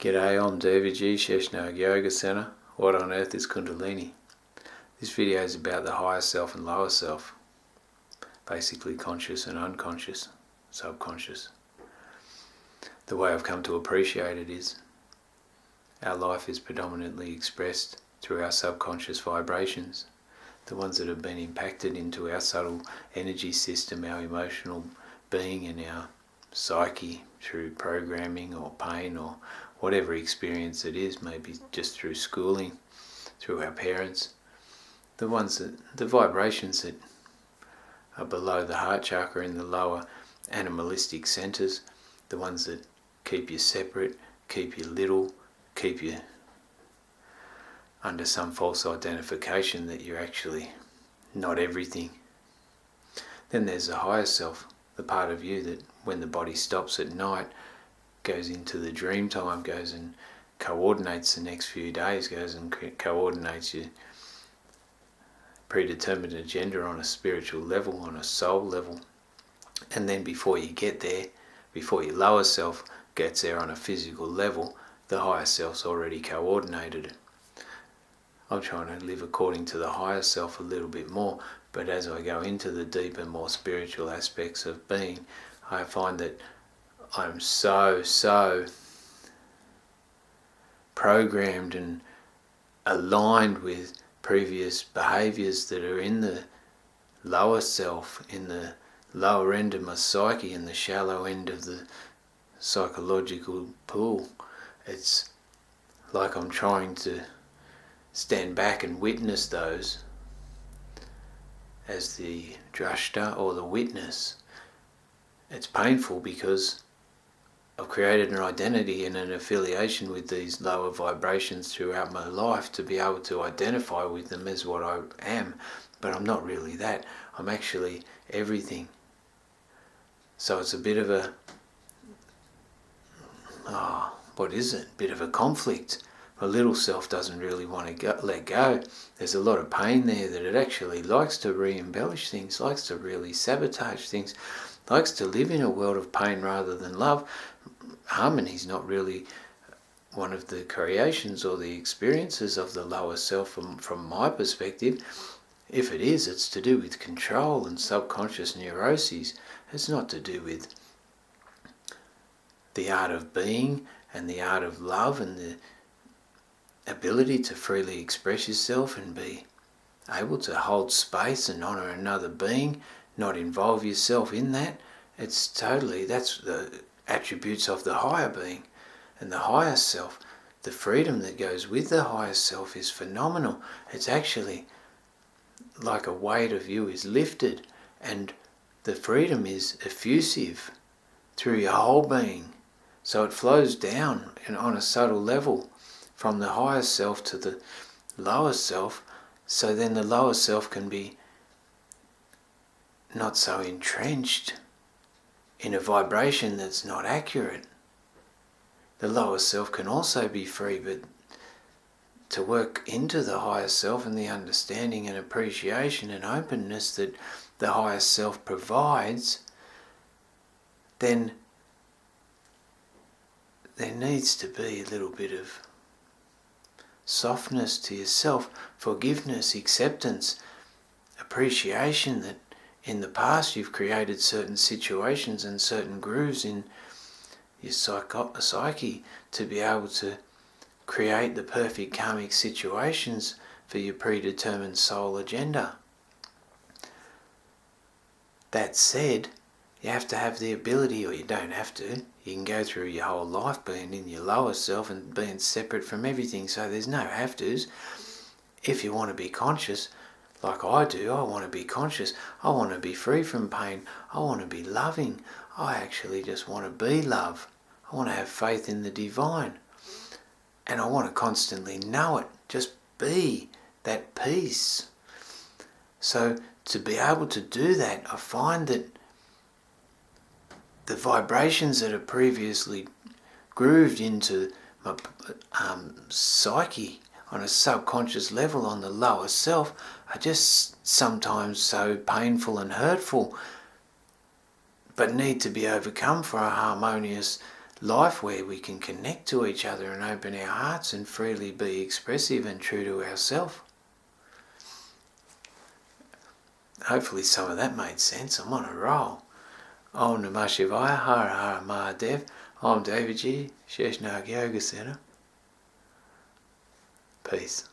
G'day, I'm David G. Sheshnag Yoga Center. What on earth is Kundalini? This video is about the higher self and lower self. Basically conscious and unconscious, subconscious. The way I've come to appreciate it is our life is predominantly expressed through our subconscious vibrations, the ones that have been impacted into our subtle energy system, our emotional being and our psyche through programming or pain or whatever experience it is, maybe just through schooling, through our parents. The vibrations that are below the heart chakra in the lower animalistic centers, the ones that keep you separate, keep you little, keep you under some false identification that you're actually not everything. Then there's the higher self, the part of you that when the body stops at night, goes into the dream time, goes and coordinates the next few days, goes and coordinates your predetermined agenda on a spiritual level, on a soul level. And then before you get there, before your lower self gets there on a physical level, the higher self's already coordinated. I'm trying to live according to the higher self a little bit more, but as I go into the deeper, more spiritual aspects of being, I find that I'm so programmed and aligned with previous behaviours that are in the lower self, in the lower end of my psyche, in the shallow end of the psychological pool. It's like I'm trying to stand back and witness those as the drashta or the witness. It's painful because I've created an identity and an affiliation with these lower vibrations throughout my life to be able to identify with them as what I am, but I'm not really that. I'm actually everything. So it's a bit of a, bit of a conflict. My little self doesn't really want to let go. There's a lot of pain there that it actually likes to re-embellish things, likes to really sabotage things, likes to live in a world of pain rather than love. Harmony is not really one of the creations or the experiences of the lower self from my perspective. If it is, it's to do with control and subconscious neuroses. It's not to do with the art of being and the art of love and the ability to freely express yourself and be able to hold space and honour another being, not involve yourself in that. It's totally, that's the attributes of the higher being and the higher self. The freedom that goes with the higher self is phenomenal. It's actually like a weight of you is lifted, and the freedom is effusive through your whole being. So it flows down and on a subtle level from the higher self to the lower self, so then the lower self can be not so entrenched in a vibration that's not accurate. The lower self can also be free, but to work into the higher self and the understanding and appreciation and openness that the higher self provides, then there needs to be a little bit of softness to yourself, forgiveness, acceptance, appreciation that in the past you've created certain situations and certain grooves in your psyche to be able to create the perfect karmic situations for your predetermined soul agenda. That said, you have to have the ability, or you don't have to, you can go through your whole life being in your lower self and being separate from everything, so there's no have-tos. If you want to be conscious, like I do, I want to be conscious, I want to be free from pain, I want to be loving, I actually just want to be love, I want to have faith in the divine, and I want to constantly know it, just be that peace. So to be able to do that, I find that the vibrations that are previously grooved into my psyche on a subconscious level on the lower self are just sometimes so painful and hurtful, but need to be overcome for a harmonious life where we can connect to each other and open our hearts and freely be expressive and true to ourselves. Hopefully some of that made sense. I'm on a roll. Om Namah Shivaya, Hara Hara Mahadev, Om Davidji, Sheshnag Yoga Center. Peace.